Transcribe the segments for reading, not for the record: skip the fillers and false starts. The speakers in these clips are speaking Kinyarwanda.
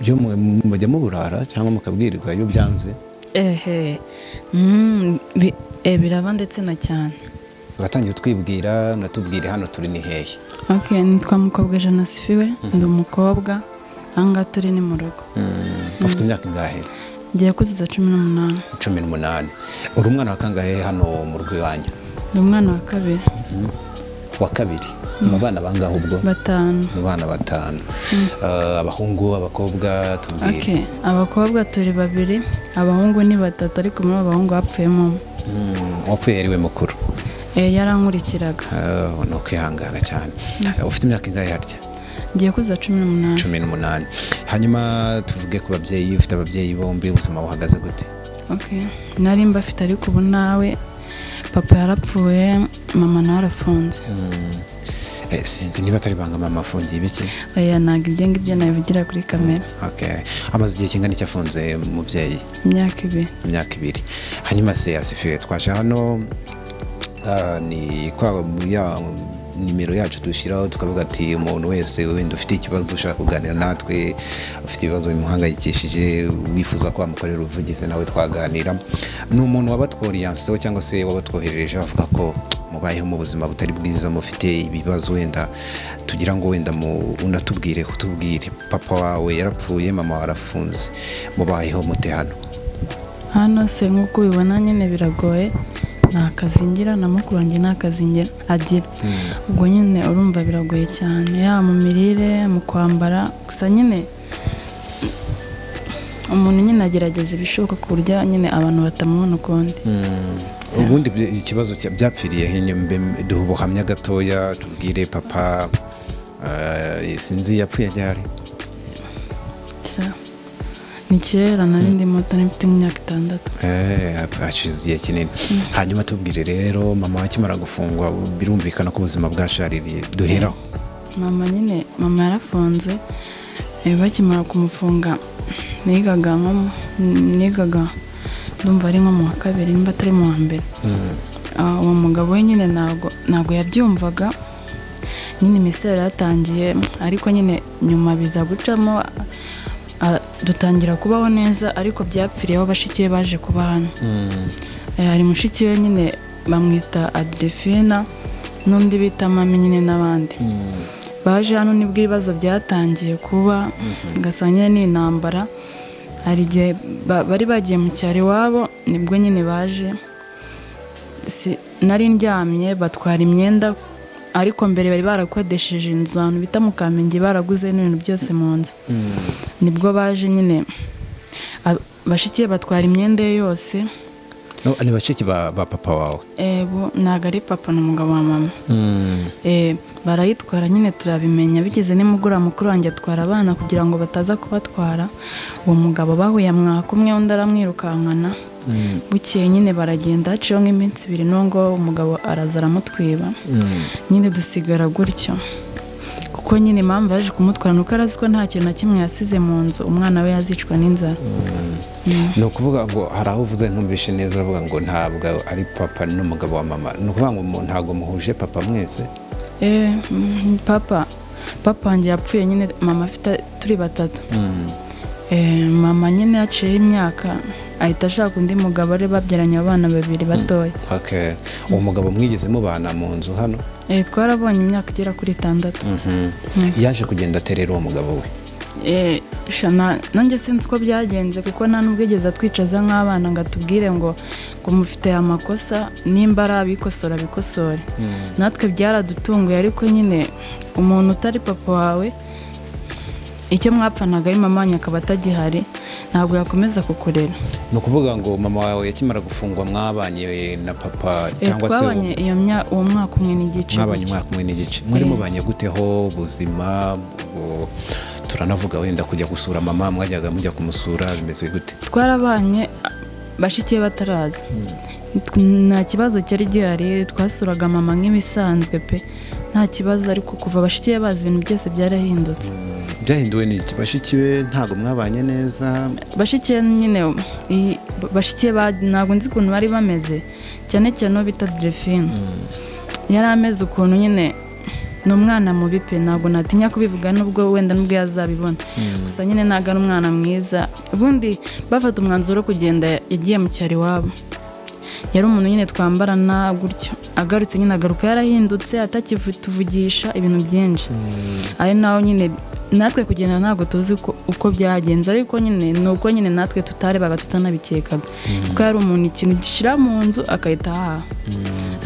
byo mujya muburara cyangwa mukabwirirwa iyo byanze biraba ndetse na cyane. Batangiye twibwira natubwire hano turi ni hehe. Okay, nitwa Mukobwa Janasifiwe, ndi umukobwa anga turi ni mu rugo. Ufite imyaka ingahe? Ngiye kuzuza 18. 18. Uri umwana wa kangahe hano mu rugo iwanyu? Ndi umwana wa kabiri. Wa kabiri. Mu bana bangahe ubwo? 5. Mu bana 5. Abahungu abakobwa tubwire. Okay, abakobwa turi 2, abahungu ni 3 ariko muri abahungu hapfuyemo. Wapfuye ari we mukuru? Yarankurikiraga. No kwihangana cyane. Ufite imyaka ingahe harya? Ngiye kuza 18. 18. Hanyuma tuvuge ku babyeyi, ufite ababyeyi bombi, ubuzima buhagaze gute? Okay, nari mbafite ariko ubu nawe papa yarapfuye, mama narafunze. Sinzi niba atari banga mama afungiye ibiki? Ntabwo ibyo ngibyo nabivugira kuri kamera. Okay. Amaze igihe kingana iki afunze umubyeyi? Imyaka 2. Imyaka 2. Hanyuma se Asifiwe twaje hano ni kwa nimero yacu dushyiraho tukavuga ati umuntu wese wenda ufite ikibazo dushaka kuganira natwe, ufite ibibazo bimuhangayikishije wifuza ko amukorera ubuvugizi nawe twaganira. Ni umuntu wabatworiyanseho cyangwa se wabatwoherereje bavuga ko mubayeho mu buzima butari bwiza, mufite ibibazo wenda tugira ngo wenda unatubwire kutubwire papa wawe yarapfuye, mama warafunze, mubayeho mute hano se nk'uko ubibona nyine biragoye, nta kazi ngira na mukuru wanjye nta kazi ngira agira. Ubwo nyine urumva biragoye cyane, ya mu mirire mu kwambara, gusa nyine umuntu nyine agerageza ibishoboka ku buryo nyine abantu batamubona ukundi. Ubundi ikibazo byapfiriye henyumbe dubuhamya gatoya tubwire papa sinzi yapfuye ryari? Ni kera nari ndi muto mfite imyaka 6. Hashize igihe kinini. Hanyuma tubwire rero mama akimara gufungwa birumvikana ko ubuzima bwashaririye, duheraho. Mama yarafunze, bakimara kumufunga nigaga ndumva ari nko mu wa 2 nimba atari mu wa 1. Uwo mugabo we nyine ntago yabyumvaga, nyine imisere yatangiye ariko nyine nyuma biza gucamo dutangira kubaho neza, ariko byapfiriyeho bashiki baje kuba hano. Hari mushiki we nyine bamwita Adefina n'undi bita mami nyine n'abandi baje hano nibwo ibibazo byatangiye kuba, gasanye n'intambara. Hari igihe bari bagiye mu cyaro iwabo nibwo nyine baje, nari ndyamye batwara imyenda, ariko mbere bari barakodesheje inzu ahantu bita mu Kamenge, baraguze n'ibintu byose mu nzu. Nibwo baje nyine bashiki batwara imyenda yose. Ni bashiki ba papa wawe? Ntabwo ari papa n'umugabo wa mama. Barayitwara nyine turabimenya, bigeze nimugura mukuru wanjye atwara abana kugira ngo bataza kubatwara. Uwo mugabo bahuye mwaka umwe undi aramwirukankana. Bukeye nyine baragenda, haciyeho nk'iminsi 2 nongo umugabo araza aramutwiba. Nyine dusigara gutyo, kuko nyine impamvu yaje kumutwara nuko arazi ko nta kintu na kimwe yasize mu nzu, umwana we yazicwa n'inzara. Ni ukuvuga ngo hari aho uvuze ntumvishe neza, uravuga ngo ntabwo ari papa n'umugabo wa mama, ni ukuvuga ngo ntabwo muhuje papa mwese? Papa wanjye yapfuye nyine mama afite turi 3. Mama nyine yaciye imyaka ahita ashaka undi mugabo, ari babyaranye abana 2 batoya. Okay. Uwo mugabo mwigeze mubana mu nzu hano? Twarabonye imyaka igera kuri 6. Yaje kugenda aterera uwo mugabo we? Nanjye sinzi ko byagenze, kuko nta nubwo yigeze atwicaza nk'abana ngo atubwire ngo mufite amakosa, nimba ari abikosora bikosore. Natwe byaradutunguye, ariko nyine umuntu utari papa wawe icyo mwapfanaga ari mama akaba atagihari, ntabwo yakomeza kukurera. Ni ukuvuga ngo mama wawe yakimara gufungwa mwabanye na papa cyangwa se twabanye uwo mwaka umwe n'igice? Mwabanye umwaka umwe n'igice. Mwari mubanye guteho ubuzima? Turanavuga wenda kujya gusura mama, mwajyaga mujya kumusura, bimeze gute? Twarabanye bashiki bataraza, nta kibazo cyari gihari, twasuraga mama nk'ibisanzwe pe, nta kibazo. Ariko kuva bashiki bazi ibintu byose byarahindutse. Byahinduwe n'iki? Bashiki be ntago mwabanye neza? Bashiki nyine bashiki ntago nzi ukuntu bari bameze, cyane cyane bita Delphine. Yari ameze ukuntu nyine ni umwana mubi pe ntabwo natinya kubivuga nubwo wenda nubwo yazabibona gusa nyine ntabwo ari umwana mwiza ubundi bafata umwanzuro wo kugenda yagiye mu cyaro iwabo yari umuntu nyine twambarana gutyo agarutse nyine agaruka yarahindutse atakituvugisha ibintu byinshi ari naho nyine natwe kugenda ntabwo tuzi uko byagenze ariko nyine ni uko nyine natwe tutarebaga tutanabikekaga kuko yari umuntu ikintu gishyira mu nzu akahita ahaha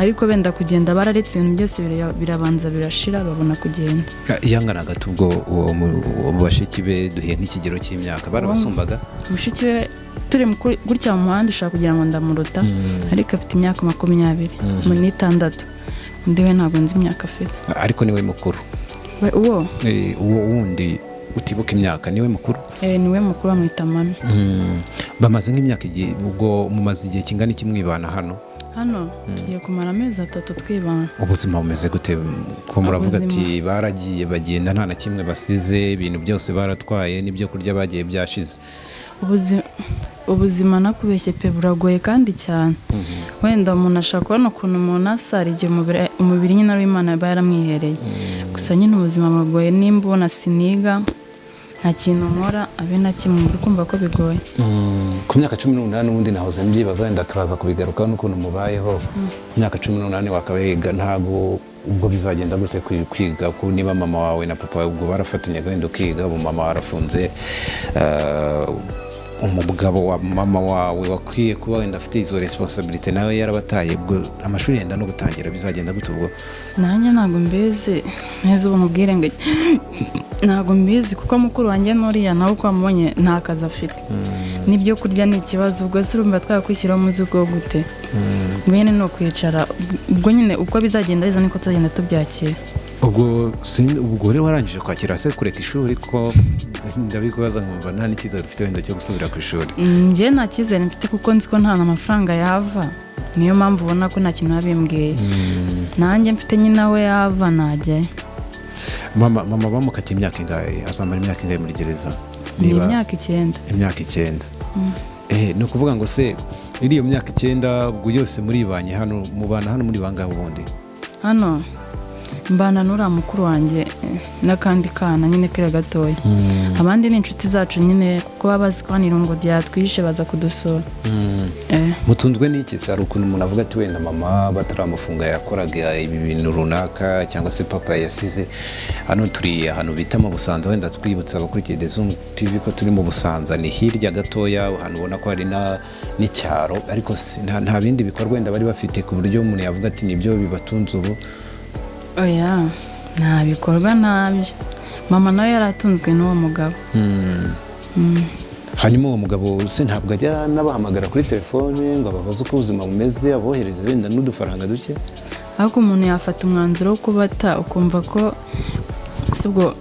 ariko benda kugenda bararetse ibintu byose birabanza birashira babona kugenda yanganaga ubwo uwo bashiki be duhiye nk'ikigero cy'imyaka barabasumbaga mushiki we turi gutya mu muhanda ushaka kugira ngo ndamuruta ariko afite imyaka 26 undi we ntabwo nzi imyaka afite ariko niwe mukuru uwo wundi utibuka imyaka niwe mukuru niwe mukuru bamwita mami bamaze nk'imyaka igihe ubwo mumaze igihe kingana iki mwibana hano tugiye kumara amezi 3 twibana ubuzima bumeze gute ko muravuga ati baragiye bagenda nta na kimwe basize ibintu byose baratwaye n'ibyo kurya bagiye byashize ubuzima nakubeshye pe buragoye kandi cyane wenda umuntu ashaka kubona ukuntu umuntu asara igihe umubiri nyine ari Imana yaba yaramwihereye gusa nyine ubuzima buragoye nimba ubona siniga nta kintu nkora abe na kimwe uri kumva ko bigoye ku myaka 18 n'ubundi nahoze mbyibaza wenda turaza kubigarukaho n'ukuntu mubayeho imyaka 18 wakabiga ntago ubwo bizagenda gute kwiga ko niba mama wawe na papa wawe ubwo barafatanya wenda ukiga ubu mama warafunze umugabo wa mama wawe wakwiye kuba wenda afite izo responsibility nawe yarabataye ubwo amashuri yenda no gutangira bizagenda gute ubwo nanjye ntago mbeze neza ubu mubwire ngo ntago mbizi kuko mukuru wanjye nuriya nawe uko amubonye nta kazi afite n'ibyo kurya ni ikibazo ubwo se urumva twakwishyiraho umuzigo gute mwene no kwicara ubwo nyine uko bizagenda biza niko tuzagenda tubyakira ubwo rero warangije kwakira se kureka ishuri ko ndabikubaza nkumva nta n'icyizere ufite wenda cyo gusubira ku ishuri njye nta cyizere mfite kuko nzi ko nta n'amafaranga yava niyo mpamvu ubona ko nta kintu yabimbwiye nanjye mfite nyine aho yava najyayo mama bamukatiye imyaka ingahe azamara imyaka ingahe muri gereza ni imyaka 9 ni ukuvuga ngo se iriyo myaka 9 ubwo yose muribanye hano mubana hano muri bangahe ubundi hano mbana n'uriya mukuru wanjye n'akandi kana nyine kera gatoya abandi ni inshuti zacu nyine kuko baba bazi ko hano irungo ryatwishe baza kudusura mutunzwe n'iki se hari ukuntu umuntu avuga ati wenda mama bataramufunga yakoraga ibi bintu runaka cyangwa se papa yasize hano turi ahantu bita mu Busanza wenda twibutsa abakurikiye The Zoom TV ko turi mu Busanza ni hirya gatoya ahantu ubona ko hari n'icyaro ariko nta bindi bikorwa wenda bari bafite ku buryo umuntu yavuga ati nibyo bibatunze ubu oya nta bikorwa ntabyo mama nawe yaratunzwe n'uwo mugabo hanyuma uwo mugabo se ntabwo ajya n'abahamagara kuri telefone ngo ababaze uko ubuzima bumeze abohereze wenda n'udufaranga duke ariko umuntu yafata umwanzuro wo kubata ukumva ko ubwo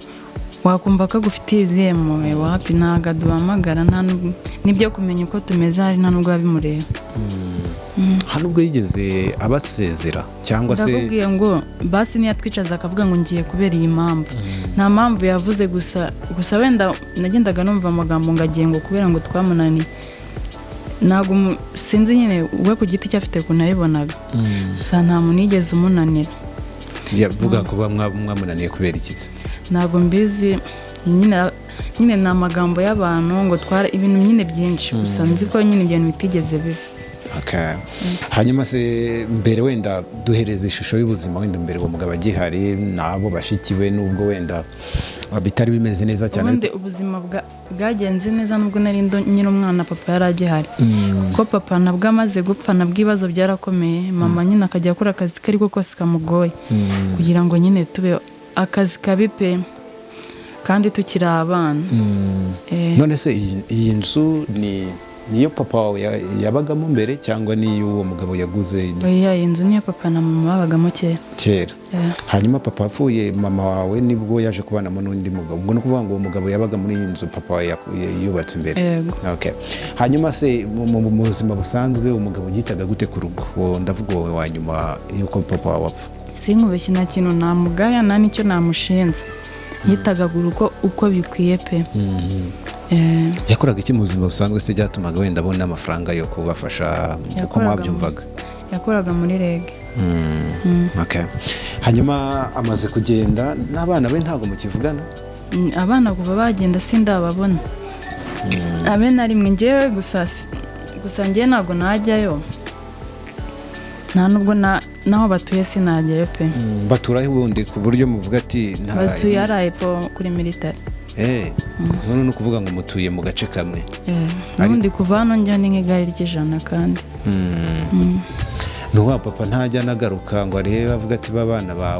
wakumva ko agufitiye izihe mpuhwe wapi ntabwo aduhamagara n'ibyo kumenya uko tumeze hari nta nubwo bimureba hano ubwo yigeze abasezera cyangwa se ndakubwiye ngo basi niyatwicaza akavuga ngo ngiye kubera iyi mpamvu nta mpamvu yavuze gusa wenda nagendaga numva amagambo ngo agiye ngo kubera ngo twamunaniye ntabwo sinzi nyine we ku giti cye afite ukuntu yabibonaga gusa nta muntu yigeze umunanira yavuga kuba mwamunaniye kubera iki se ntabwo mbizi nyine ni amagambo y'abantu ngo twara ibintu nyine byinshi gusa nzi ko nyine ibintu bitigeze biba hanyuma se mbere wenda duhereza ishusho y'ubuzima wenda mbere uwo mugabo agihari nabo bashikiwe n'ubwo wenda bitari bimeze neza cyane ubundi ubuzima bwagenze neza nubwo nari nyine umwana papa yari agihari kuko papa nabwo amaze gupfa nabwo ibibazo byarakomeye mama nyine akajya akora akazi ke ariko kose kamugoye kugira ngo nyine tube akazi kabi pe kandi tukiri abana none se iyi nzu niyo papa wawe yabagamo mbere cyangwa niyo uwo mugabo yaguze iyi nzu niyo papa na mama babagamo kera hanyuma papa apfuye mama wawe nibwo yaje kubanamo n'undi mugabo ubwo ni ukuvuga ngo uwo mugabo yabaga muri iyi nzu papa wawe yubatse imbere hanyuma se mu buzima busanzwe umugabo yitaga gute ku rugo ndavuga wowe wa nyuma yuko papa wawe apfa sinkubeshye nta kintu namugaya nta n'icyo namushinze yitaga urugo uko bikwiye pe yakoraga iki mu buzima busanzwe se byatumaga wenda abona amafaranga yo kubafasha uko mwabyumvaga yakoraga muri rege. Okay. Hanyuma amaze kugenda n'abana be ntabwo mukivugana? Abana kuva bagenda sindababona. Abe na rimwe ngewe gusa ngewe ntabwo najyayo, nta nubwo naho batuye sinajyayo pe. Baturaho ubundi ku buryo muvuga ati batuye ari epfo kuri military. None no kuvuga ngo mutuye mu gace kamwe. Ubundi kuva hano njya ni nk'igare ry'ijana kandi. Nuwa papa ntajya nagaruka ngo arebe avuga ati babana ba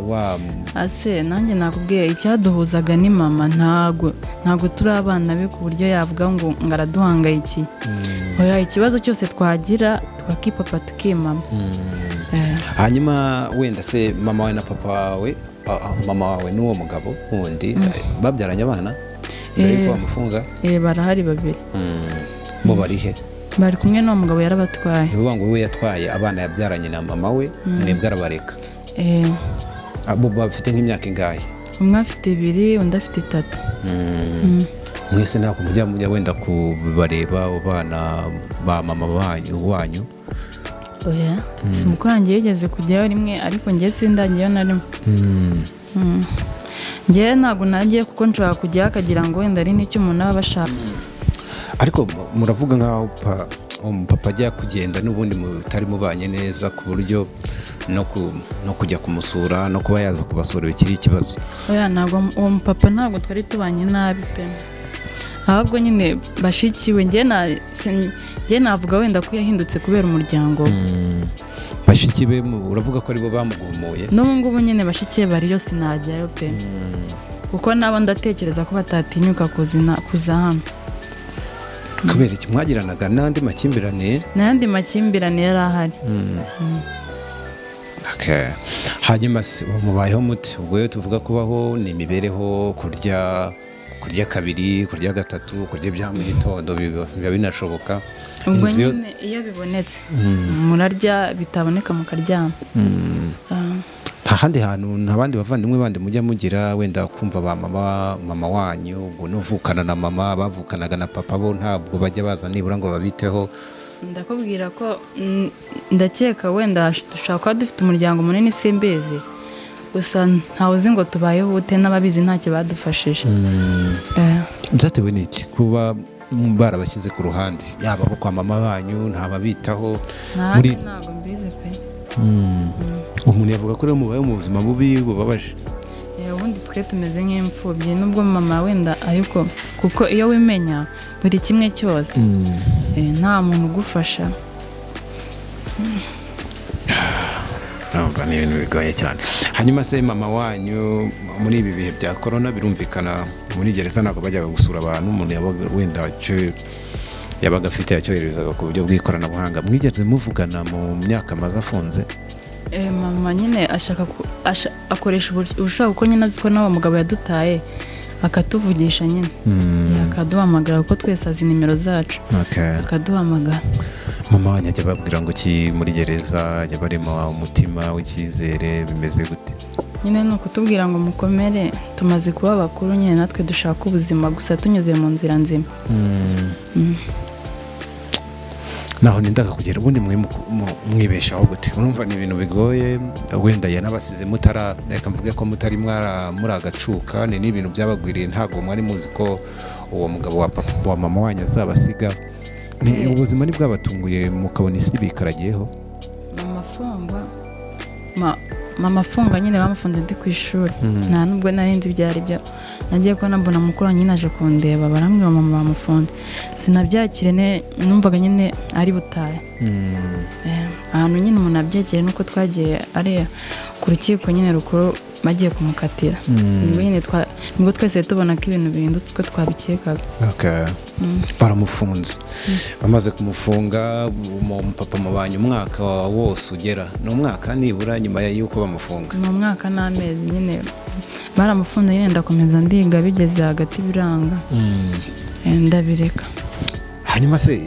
ase nanjye nakubwiye icyaduhuzaga ni mama, ntago turi abana be ku buryo yavuga ngo ngaraduhangayikiye. Oya, ikibazo cyose twagira twakipapa tukimama. Hanyuma wenda se mama wawe na papa wawe, mama wawe n'uwo mugabo wundi babyaranye abana mbere yuko bamufunga? Barahari babiri. Bo barihe? Bari kumwe n'uwo mugabo yarabatwaye. Bivuga ngo we yatwaye abana yabyaranye na mama we, nibwo arabareka. Abo bafite nk'imyaka ingahe? Umwe afite 2, undi afite 3. Mwese ntabwo mujya wenda kubareba abana ba mama wanyu? Oya, simukurangiye yigeze kujyayo rimwe ariko njye sindagiyeyo na rimwe. Njye ntabwo nagiye kuko nshobora kujyayo akagira ngo wenda ari n'icyo umuntu aba bashaka. Ariko muravuga nkaho papa ajya kugenda n'ubundi mutari mubanye neza ku buryo no kujya kumusura no kuba yaza kubasura bikiri ikibazo? Oya, ntabwo uwo papa ntabwo twari tubanye nabi pe, ahubwo nyine bashikiwe. Njye navuga wenda ko yahindutse kubera umuryango. Bashiki be uravuga ko aribo bamugumuye? N'ubu ngubu nyine bashikiye bariyo sinajyayo pe, kuko nabo ndatekereza ko batatinyuka kuza hano. Kubera iki mwagiranaga n'andi makimbirane? N'andi makimbirane yari ahari. Hanyuma se mubayeho muti? Ubwo tuvuga kubaho ni imibereho, kurya kabiri, kurya gatatu, kurya bya mu gitondo biba binashoboka? Ubwo nyine iyo bibonetse murarya, bitaboneka mukaryama. Nta handi hantu nta bandi bavandimwe bandi mujya mugira wenda kumva ba mama wanyu ubwo n'uvukana na mama bavukanaga na papa bo ntabwo bajya baza nibura ngo babiteho? Ndakubwira ko ndakeka wenda dushaka kuba dufite umuryango munini simbizi, gusa ntawe uzi ngo tubayeho ute, n'ababizi ntacyo badufashije. Byatewe n'iki kuba barabashyize ku ruhande, yaba kwa mama banyu ntababitaho? Ntabwo mbizi pe. Umuntu yavuga ko rero mubayeho mu buzima bubi bubabaje? Ubundi twe tumeze nk'imfubyi nubwo mama wenda, ariko kuko iyo wimenya buri kimwe cyose nta muntu ugufasha. Ni ibintu bigoye cyane. Hanyuma se mama wanyu muri ibi bihe bya corona, birumvikana muri gereza ntabwo bajyaga gusura abantu, umuntu yabaga wenda yabaga afite yacyoherezaga ku buryo bw'ikoranabuhanga. Mwigeze muvugana mu myaka amaze afunze? Mama nyine akoresha ubushaka kuko nyine azi ko n'uwo mugabo yadutaye akatuvugisha nyine, akaduhamagara kuko twese azi nimero zacu, akaduhamagara. Mama wanyu ajya babwira ngo ki muri gereza, ajya barema umutima w'icyizere, bimeze gute? Nyine ni ukutubwira ngo mukomere, tumaze kuba bakuru nyine natwe dushaka ubuzima gusa tunyuze mu nzira nzima. Naho nindaga kugera ubundi mwibeshaho gute? Urumva ni ibintu bigoye, wenda yanabasize reka mvuge ko mutari muri agacuka, ni n'ibintu byabagwiriye, ntabwo mwari muzi ko uwo mugabo wa mama wanyu azabasiga. Ubuzima ni bwabatunguye mukabona isi bikaragiyeho? Mama afunga nyine bamufunze ndi ku ishuri, nta nubwo nari nzi ibyo ari byo. Nagiye kubona mbona mukuru nyine aje kundeba, barambwira mama bamufunze, sinabyakire, numvaga nyine ari butaye. Ahantu nyine umuntu abyekeye nuko twagiye ariya ku rukiko nyine rukuru bagiye kumukatira, nibwo twese tubona ko ibintu bihindutse uko twabikekaga. Baramufunze. Bamaze kumufunga papa mubanye umwaka wose ugera? Ni umwaka nibura nyuma y'uko bamufunga? Ni umwaka n'amezi nyine baramufunze nyine, ndakomeza ndiga, bigeze hagati biranga ndabireka. Hanyuma se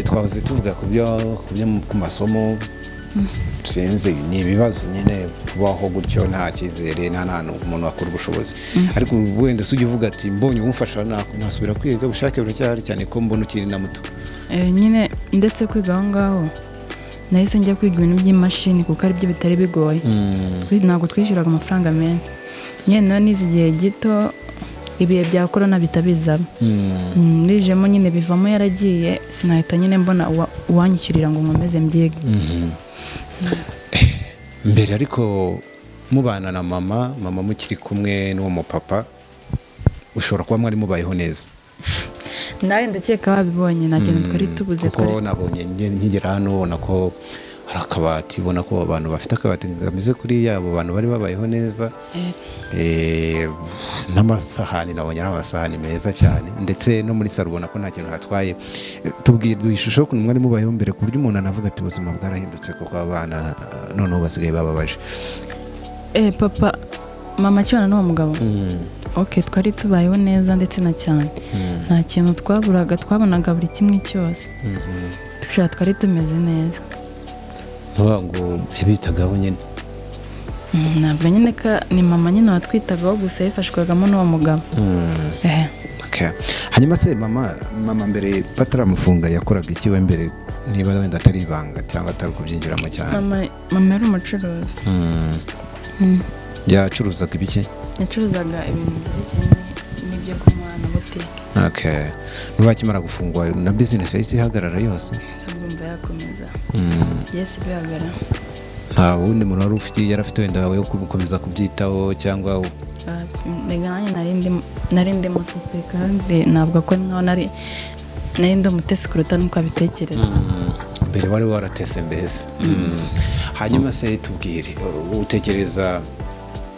twahoze tuvuga ku masomo, sinzi ni ibibazo nyine kubaho gutyo nta cyizere, nta hantu umuntu wakora ubushobozi. Ariko wenda se ujya uvuga ati mbonye umufasha nasubira kwiga, ubushake buracyahari cyane ko mbona ukiri na muto. Nyine ndetse kwiga aho ngaho nahise njya kwiga ibintu by'imashini kuko ari byo bitari bigoye. Ntabwo twishyuraga amafaranga menshi, nyine nayo nize igihe gito ibihe bya korona bitabizamo. Ndijemo nyine bivamo yaragiye, sinahita nyine mbona uwanyishyurira ngo nkomeze mbyige. Mbere ariko mubana na mama mukiri kumwe n'uwo mupapa, ushobora kuba mwari mubayeho neza. nawe ndakeka wabibonye, nta kintu twari tubuze. Kuko nabonye nkigera hano ubona ko hari akabati, ubona ko abantu bafite akabati kameze kuri yabo bantu bari babayeho neza. N'amasahani, nabonye ari amasahani meza cyane, ndetse no muri salo ubona ko nta kintu hatwaye. Tubwire ishusho y'ukuntu mwari mubayeho mbere, ku buryo umuntu anavuga ati ubuzima bwarahindutse kuko abana noneho basigaye bababaje. Papa mama akibana n'uwo mugabo, twari tubayeho neza ndetse na cyane, nta kintu twaburaga, twabonaga buri kimwe cyose, twari tumeze neza. Ngo yabitagaho nyine? Ntabwo nyine ni mama nyine watwitagaho, gusa yifashwagamo n'uwo mugabo. Hanyuma se mama mbere bataramufunga yakoraga iki we mbere, niba wenda atari ibanga cyangwa atari kubyinjiramo cyane? Mama yari umucuruzi. Yacuruzaga ibiki? Yacuruzaga ibintu byerekeranye n'ibyo kunywa na butike. Nubakimara gufungwa na business yahise ihagarara yose? Sibumva yakomeza. Yes, bihagarara. Nta wundi muntu wari yari afite wenda yo gukomeza kubyitaho cyangwa? Nanjye nari ndi mutupe, kandi navuga ko nkaho nari ndi umutesi kuruta nuko abitekereza. Mbere wari waratese mbese. Hanyuma se tubwire, utekereza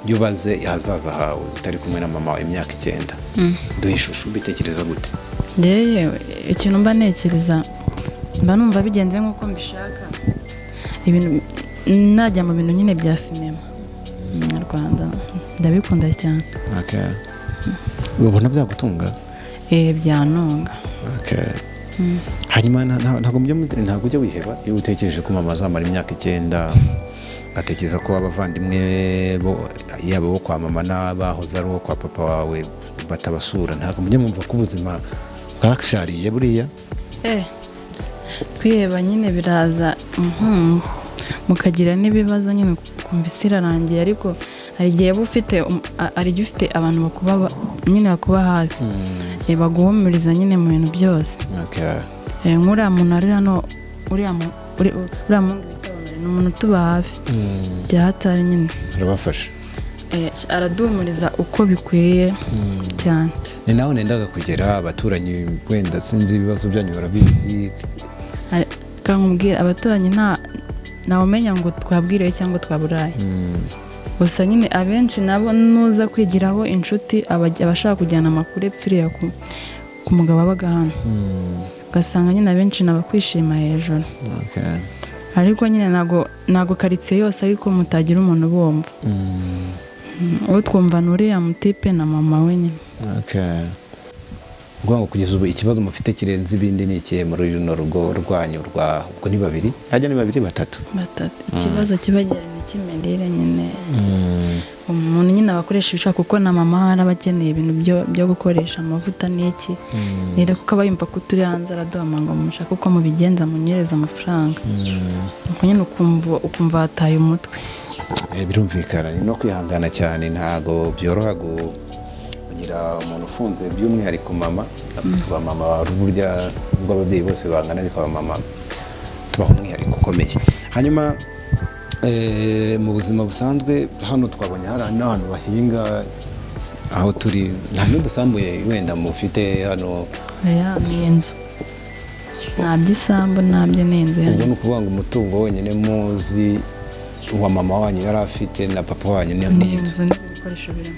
yubaze hazaza hawe utari kumwe na mama wawe imyaka 9, duhe ishusho, ubitekereza gute? Yewe ikintu mba ntekereza, mba numva bigenze nk'uko mbishaka, ibintu najya mu bintu nyine bya sinema mu Rwanda, ndabikunda cyane. Ubona byagutunga? Byantunga. Hanyuma ntabwo ujya wiheba iyo utekereje ko mama azamara imyaka 9, ngatekereza ko abavandimwe yaba bo kwa mama n'abahoze ari uwo kwa papa wawe batabasura, ntabwo mujya mwumva ko ubuzima bwashariye buriya? Kwiheba nyine biraza, mukagira n'ibibazo nyine kumva isi irarangiye, ariko hari igihe ufite abantu bakuba hafi, baguhumuriza nyine mu bintu byose. Nk'uriya muntu ari hano, uriya muntu ni umuntu utuba hafi bya hatari nyine, arabafasha, araduhumuriza uko bikwiye cyane. Ni nawe nendaga kugera, abaturanyi wenda sinzi ibibazo byanyu barabizi? Kankubwira abaturanyi ntawumenya ngo twabwiriwe cyangwa twaburaye, gusa nyine abenshi nabo nuza kwigiraho inshuti abashaka kujyana amakuru epfiriya ku mugabo wabaga hano, ugasanga nyine abenshi nabakwishima hejuru. Ariko nyine ntago karitsiye yose ariko mutagira umuntu bumva. Uwo twumva n'uriya mutipe na mama we nyine. Ngo kugeza ubu ikibazo mufite kirenze ibindi ni ikihe muri runo rugo rwanyu? Ubwo ni 2? Hajya ni 2 3? Ikibazo kibagera ni cy'imirire nyine. Umuntu nyine abakoresha ibishaka, kuko na mama araba akeneye ibintu byo gukoresha amavuta n'iki, rero kuko aba yumva ko turi hanze araduhama ngo mushaka uko mubigenza munyereza amafaranga, nuko nyine ukumva hataye umutwe. Birumvikana, ni no kwihangana cyane, ntago byoroha kugira umuntu ufunze, by'umwihariko mama. Mama burya ubwo ababyeyi bose bangana, ariko mama tubaho umwihariko ukomeye. Hanyuma mu buzima busanzwe hano twabonye hari n'ahantu bahinga, aho turi nta n'udusambuye wenda mufite hano? Ni inzu, nta by'isambu, ntabyo ni inzu. Ubwo ni ukuvuga ngo umutungo wenyine muzi wa mama wanyu yari afite na papa wanyu ni inzu? Ni inzu n'ibikoresho birimo.